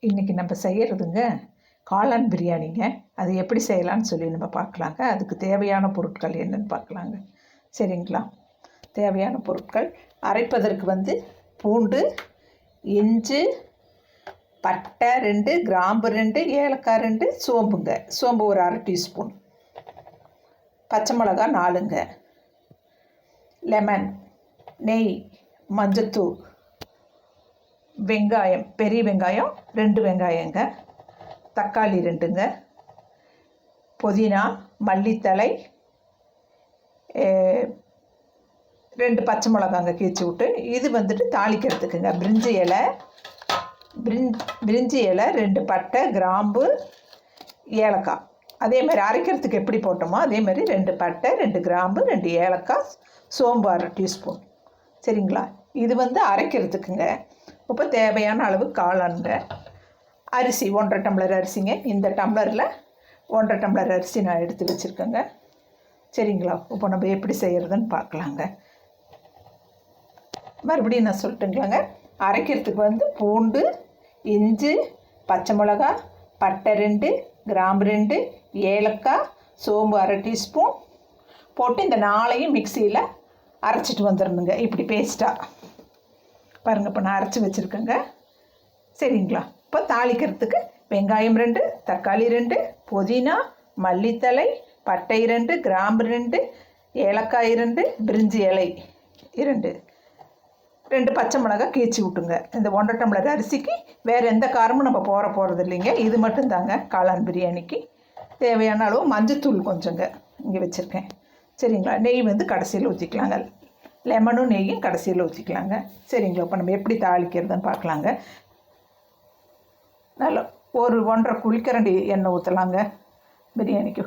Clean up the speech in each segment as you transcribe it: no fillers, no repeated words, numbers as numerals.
இன்றைக்கி நம்ம செய்கிறதுங்க காளான் பிரியாணிங்க. அது எப்படி செய்யலான்னு சொல்லி நம்ம பார்க்கலாங்க. அதுக்கு தேவையான பொருட்கள் என்னென்னு பார்க்கலாங்க. சரிங்களா? தேவையான பொருட்கள் அரைப்பதற்கு பூண்டு, இஞ்சி, பட்டை 2, கிராம்பு 2, ஏலக்காய் 2, சோம்புங்க. சோம்பு ஒரு அரை டீஸ்பூன், பச்சை மிளகா 4ங்க, லெமன், நெய், மஞ்சத்தூள், வெங்காயம், பெரிய வெங்காயம் 2 வெங்காயங்க, தக்காளி 2ங்க, புதினா, மல்லித்தழை 2 பச்சை மிளகாங்க கீச்சு விட்டு. இது தாளிக்கிறதுக்குங்க பிரிஞ்சி இலை 2 பட்டை, கிராம்பு, ஏலக்காய். அதே மாதிரி அரைக்கிறதுக்கு எப்படி போட்டோமோ அதே மாதிரி 2 பட்டை, 2 கிராம்பு, 2 ஏலக்காய், சோம்பு அரை டீஸ்பூன். சரிங்களா? இது அரைக்கிறதுக்குங்க. இப்போ தேவையான அளவு காளானுங்க. அரிசி 1.5 டம்ளர் அரிசிங்க. இந்த டம்ளரில் 1.5 டம்ளர் அரிசி நான் எடுத்து வச்சுருக்கேங்க. சரிங்களா? இப்போ நம்ம எப்படி செய்கிறதுன்னு பார்க்கலாங்க. மறுபடியும் நான் சொல்லட்டுங்களாங்க. அரைக்கிறதுக்கு பூண்டு, இஞ்சி, பச்சை மிளகா, பட்டை 2, கிராம்பு 2, ஏலக்காய், சோம்பு அரை டீஸ்பூன் போட்டு இந்த 4ஐயும் மிக்சியில் அரைச்சிட்டு வந்துடணுங்க. இப்படி பேஸ்ட்டாக பாருங்கள். இப்போ நான் அரைச்சி வச்சுருக்கேங்க. சரிங்களா? இப்போ தாளிக்கிறதுக்கு வெங்காயம் 2, தக்காளி 2, புதினா, மல்லித்தழை, பட்டை 2, கிராம்பு 2, ஏலக்காய் 2, பிரிஞ்சி இலை 2 பச்சை மிளகாய் கீச்சி விட்டுங்க. இந்த 1.5 டம்ளர் அரிசிக்கு வேறு எந்த காரமும் நம்ம போகிறது இல்லைங்க. இது மட்டும்தாங்க காளான் பிரியாணிக்கு தேவையான அளவு. மஞ்சத்தூள் கொஞ்சங்க இங்கே வச்சுருக்கேன். சரிங்களா? நெய் கடைசியில் ஊற்றிக்கலாங்க. லெமனும் நெய்யும் கடைசியில் ஊற்றிக்கலாங்க. சரிங்களா? இப்போ நம்ம எப்படி தாளிக்கிறதுன்னு பார்க்கலாங்க. நல்லா ஒரு 1.5 குழிக்கரண்டி எண்ணெய் ஊற்றலாங்க பிரியாணிக்கு.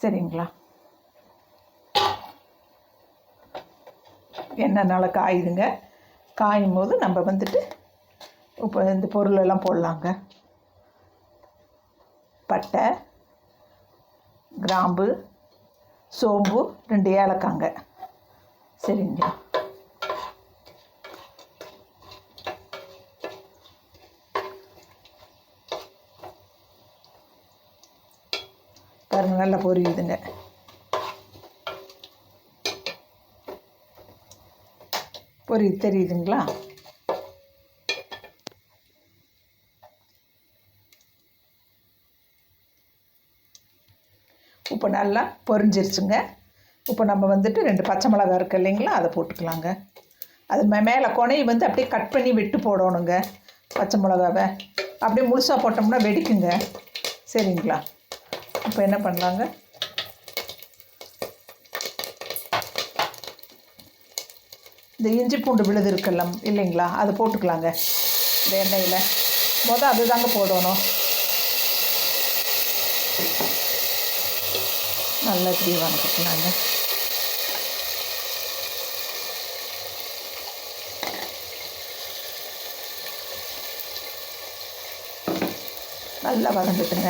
சரிங்களா? எண்ணெய் நல்லா காயுதுங்க. காயும் போது நம்ம இப்போ இந்த பொருளெல்லாம் போடலாங்க. பட்டை, கிராம்பு, சோம்பு 2 ஏலக்காங்க. சரிங்களா? பாருங்கள், நல்லா பொரியுதுங்க. தெரியுதுங்களா? இப்போ நல்லா பொரிஞ்சிருச்சுங்க. இப்போ நம்ம 2 பச்சை மிளகா இருக்குது இல்லைங்களா, அதை போட்டுக்கலாங்க. அது மேலே கொனையை அப்படியே கட் பண்ணி விட்டு போடணுங்க. பச்சை மிளகாவை அப்படியே முழுசாக போட்டோம்னா வெடிக்குங்க. சரிங்களா? இப்போ என்ன பண்ணலாங்க, இந்த இஞ்சி பூண்டு விழுது இருக்கலாம் இல்லைங்களா, அதை போட்டுக்கலாங்க. இந்த எண்ணெயில் அது தாங்க போடணும். நல்லா இப்படி வதக்கிக்கலாங்க. நல்லா வதங்கிட்டுங்க.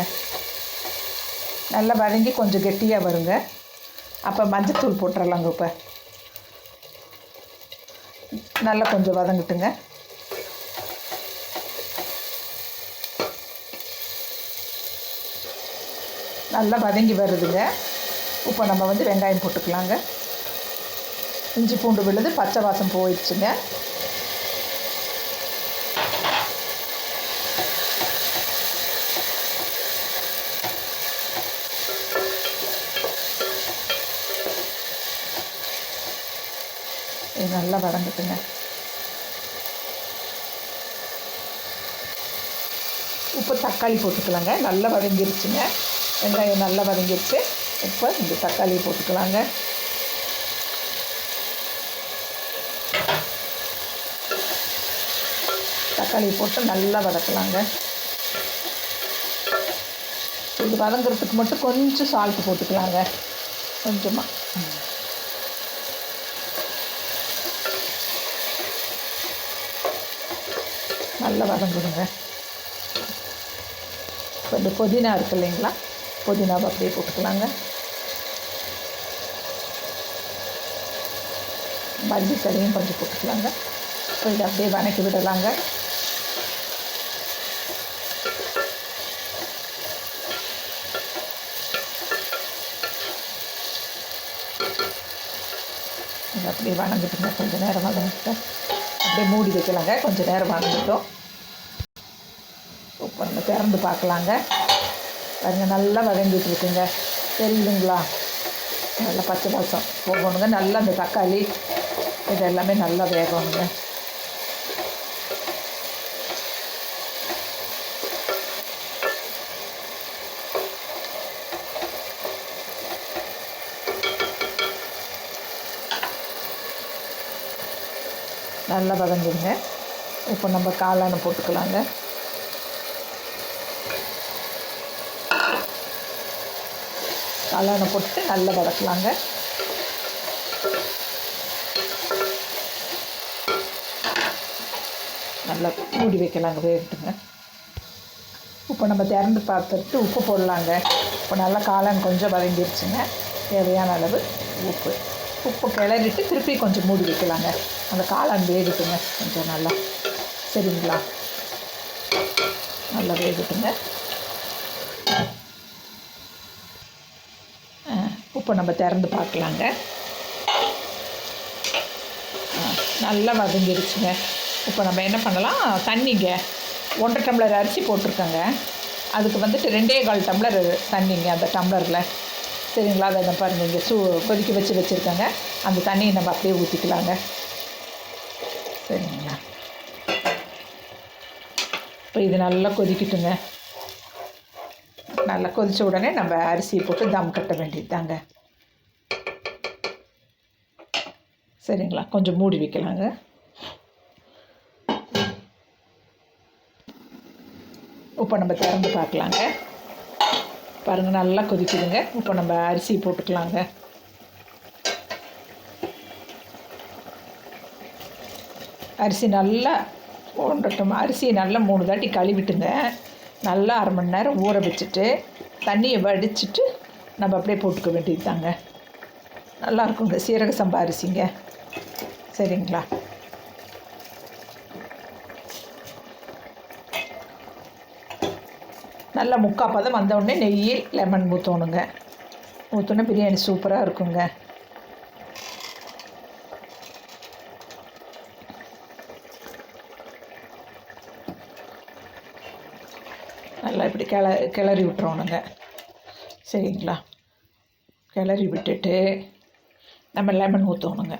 நல்லா வதங்கி கொஞ்சம் கெட்டியாக வருங்க. அப்போ மஞ்சத்தூள் போட்டுடலாங்க. இப்போ நல்லா கொஞ்சம் வதங்கிட்டுங்க. நல்லா வதங்கி வருதுங்க. இப்போ நம்ம வெங்காயம் போட்டுக்கலாங்க. இஞ்சி பூண்டு விழுது பச்சை வாசம் போயிடுச்சுங்க. இது நல்லா வதங்கட்டுங்க. இப்போ தக்காளி போட்டுக்கலாங்க. நல்லா வதங்கிருச்சுங்க. வெங்காயம் நல்லா வதங்கிருச்சு. இப்போ இந்த தக்காளி போட்டுக்கலாங்க. தக்காளி போட்டு நல்லா வதக்கலாங்க. இது வதங்குறதுக்கு மட்டும் கொஞ்சம் சால்ட்டு போட்டுக்கலாங்க. கொஞ்சமாக நல்லா வதங்குதுங்க. இப்போ இந்த புதினா இருக்குது இல்லைங்களா, புதினாவை அப்படியே போட்டுக்கலாங்க. மல்லி தழையும் கொஞ்சம் போட்டுக்கலாங்க. இப்போ இதை அப்படியே வதக்கி விடலாங்க. அப்படியே வணங்கிட்டுங்க, கொஞ்சம் நேரம் வணங்கிட்டு அப்படியே மூடி வைக்கலாங்க. கொஞ்சம் நேரம் வணங்கிட்டோம். இப்போ நம்ம திறந்து பார்க்கலாங்க. பாருங்கள், நல்லா வதங்கிட்டு இருக்குங்க, தெரியுதுங்களா? நல்லா பச்சை வாசம் போகணுங்க. நல்லா அந்த தக்காளி இது எல்லாமே நல்லா வேகணுங்க. நல்லா வதங்குங்க. இப்போ நம்ம காளானை போட்டுக்கலாங்க. காளானை போட்டு நல்லா வதக்கலாங்க. நல்லா மூடி வைக்கலாங்க, வேகட்டுங்க. இப்போ நம்ம திறந்து பார்த்துட்டு உப்பு போடலாங்க. இப்போ நல்லா காளான் கொஞ்சம் வதங்கிடுச்சுங்க. தேவையான அளவு உப்பு கிளறிட்டு திருப்பி கொஞ்சம் மூடி வைக்கலாங்க. அந்த காளான் வேகட்டுங்க கொஞ்சம் நல்லா. சரிங்களா? நல்லா வேகட்டுங்க. இப்போ நம்ம திறந்து பார்க்கலாங்க. நல்லா வதங்கிடுச்சுங்க. இப்போ நம்ம என்ன பண்ணலாம், தண்ணிங்க 1.5 டம்ளர் அரிசி போட்டிருக்கேங்க. அதுக்கு வந்துட்டு 2.25 டம்ளர் தண்ணிங்க அந்த டம்ளரில். சரிங்களா? அதை பாருங்கள், இங்கே கொதிக்க வச்சுருக்கேங்க. அந்த தண்ணியை நம்ம அப்படியே ஊற்றிக்கலாங்க. சரிங்களா? இப்போ இது நல்லா கொதிக்கட்டுங்க. நல்லா கொதித்த உடனே நம்ம அரிசியை போட்டு தம் கட்ட வேண்டியது தாங்க. சரிங்களா? கொஞ்சம் மூடி வைக்கலாங்க. இப்போ நம்ம திறந்து பார்க்கலாங்க. பாருங்கள், நல்லா கொதிக்குதுங்க. இப்போ நம்ம அரிசி போட்டுக்கலாங்க. அரிசி நல்லா அரிசியை நல்லா 3 தாட்டி கழுவிட்டுங்க. நல்லா 1/2 மணி நேரம் ஊற வச்சுட்டு தண்ணியை வடிச்சிட்டு நம்ம அப்படியே போட்டுக்க வேண்டியது தாங்க. நல்லாயிருக்குங்க, சீரக சம்பா அரிசிங்க. சரிங்களா? நல்லா 3/4 பதம் வந்தவுடனே நெய் லெமன் ஊற்றணுங்க. ஊற்றினா பிரியாணி சூப்பராக இருக்குங்க. நல்லா இப்படி கிளறி விட்டுறணுங்க. சரிங்களா? கிளறி விட்டுட்டு நம்ம லெமன் ஊற்றணுங்க.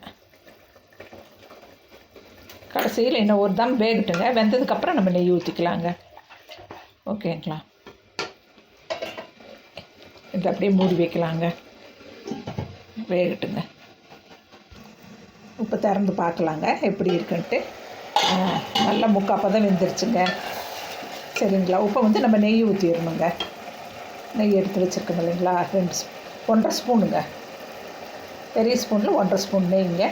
கடைசியில் இன்னும் ஒரு தம் வேகட்டுங்க. வெந்ததுக்கப்புறம் நம்ம நெய் ஊற்றிக்கலாங்க. ஓகேங்களா? இது அப்படியே மூடி வைக்கலாங்க, வேகட்டுங்க. இப்போ திறந்து பார்க்கலாங்க எப்படி இருக்குன்ட்டு. நல்லா 3/4 பதம் வெந்துருச்சுங்க. சரிங்களா? இப்போ வந்து நம்ம நெய் ஊற்றிடணுங்க. நெய் எடுத்து வச்சுருக்கோம் இல்லைங்களா, 1.5 ஸ்பூனுங்க. பெரிய ஸ்பூனில் 1.5 ஸ்பூன் நெய்ங்க.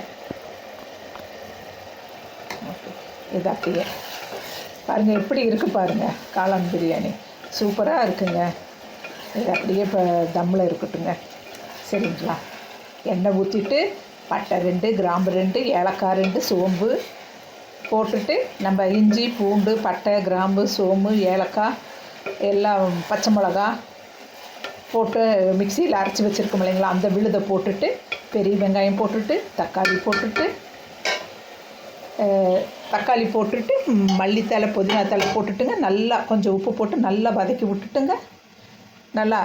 இது அப்படியே பாருங்கள் எப்படி இருக்குது பாருங்கள். காளான் பிரியாணி சூப்பராக இருக்குங்க. இது அப்படியே இப்போ தம்மில் இருக்கட்டுங்க. சரிங்களா? எண்ணெய் ஊற்றிட்டு பட்டை 2, கிராம்பு 2, ஏலக்காய் 2, சோம்பு போட்டுட்டு நம்ம இஞ்சி பூண்டு பட்டை கிராம்பு சோம்பு ஏலக்காய் எல்லாம் பச்சை மிளகா போட்டு மிக்சியில் அரைச்சி வச்சுருக்கோம் இல்லைங்களா, அந்த விழுதை போட்டுட்டு பெரிய வெங்காயம் போட்டுட்டு தக்காளி போட்டுட்டு மல்லித்தலை புதினா தலை போட்டுட்டுங்க. நல்லா கொஞ்சம் உப்பு போட்டு நல்லா வதக்கி விட்டுட்டுங்க. நல்லா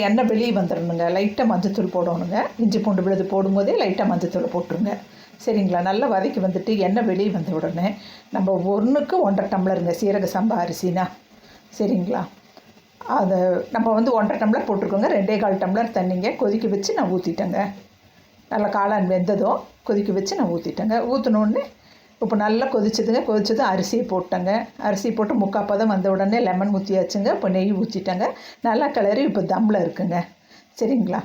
எண்ணெய் வெளியே வந்துடணுங்க. லைட்டாக மஞ்சத்தூள் போடணுங்க. இஞ்சி பூண்டு விழுது போடும்போதே லைட்டாக மஞ்சத்தூள் போட்டுருங்க. சரிங்களா? நல்லா வதக்கி வந்துட்டு எண்ணெய் வெளியே வந்த உடனே நம்ம 1க்கு 1.5 டம்ளருங்க சீரக சம்பா அரிசினா. சரிங்களா? அதை நம்ம வந்து 1.5 டம்ளர் போட்டிருக்கோங்க. 2.25 டம்ளர் தண்ணிங்க கொதிக்க வச்சு நான் ஊற்றிட்டேங்க. நல்லா காளான் வெந்ததும் கொதிக்க வச்சு நான் ஊற்றிட்டேங்க. ஊற்றினோடனே இப்போ நல்லா கொதிச்சதும் அரிசியை போட்டேங்க. அரிசி போட்டு 3/4 பதம் வந்த உடனே லெமன் ஊற்றியாச்சுங்க. இப்போ நெய் ஊற்றிட்டேங்க. நல்லா கிளறி இப்போ தம்மில் இருக்குங்க. சரிங்களா?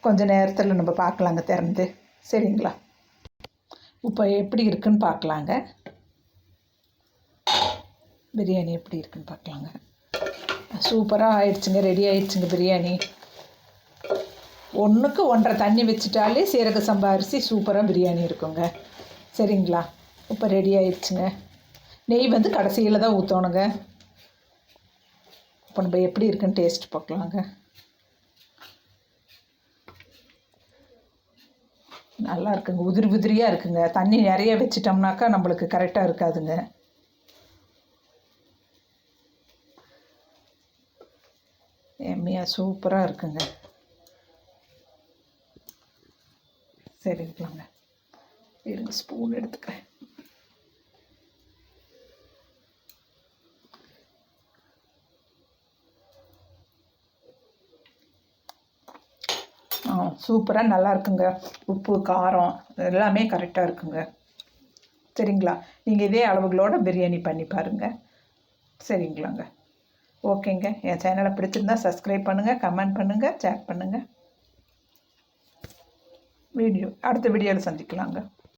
கொஞ்சம் நேரத்தில் நம்ம பார்க்கலாங்க திறந்து. சரிங்களா? இப்போ எப்படி இருக்குன்னு பார்க்கலாங்க. பிரியாணி எப்படி இருக்குன்னு பார்க்கலாங்க. சூப்பராக ஆயிடுச்சுங்க, ரெடி ஆயிடுச்சுங்க பிரியாணி. 1க்கு 1.5 தண்ணி வச்சுட்டாலே சீரக சம்பா அரிசி சூப்பராக பிரியாணி இருக்குங்க. சரிங்களா? இப்போ ரெடி ஆயிடுச்சுங்க. நெய் வந்து கடைசியில் தான் ஊற்றணுங்க. இப்போ நம்ம எப்படி இருக்குன்னு டேஸ்ட் பார்க்கலாங்க. நல்லா இருக்குங்க, உதிரி உதிரியாக இருக்குங்க. தண்ணி நிறைய வச்சிட்டோம்னாக்கா நம்மளுக்கு கரெக்டாக இருக்காதுங்க. எம்மியாக சூப்பராக இருக்குங்க. சரிங்களாங்க, இருங்க ஸ்பூன் எடுத்துக்கிறேன். சூப்பராக நல்லா இருக்குங்க. உப்பு காரம் எல்லாமே கரெக்டாக இருக்குங்க. சரிங்களா, நீங்கள் இதே அளவுகளோட பிரியாணி பண்ணி பாருங்கள். சரிங்களாங்க, ஓகேங்க. என் சேனலை பிடிச்சிருந்தா சப்ஸ்கிரைப் பண்ணுங்கள், கமெண்ட் பண்ணுங்கள், ஷேர் பண்ணுங்கள். அடுத்த வீடியோவில் சந்திக்கலாங்க.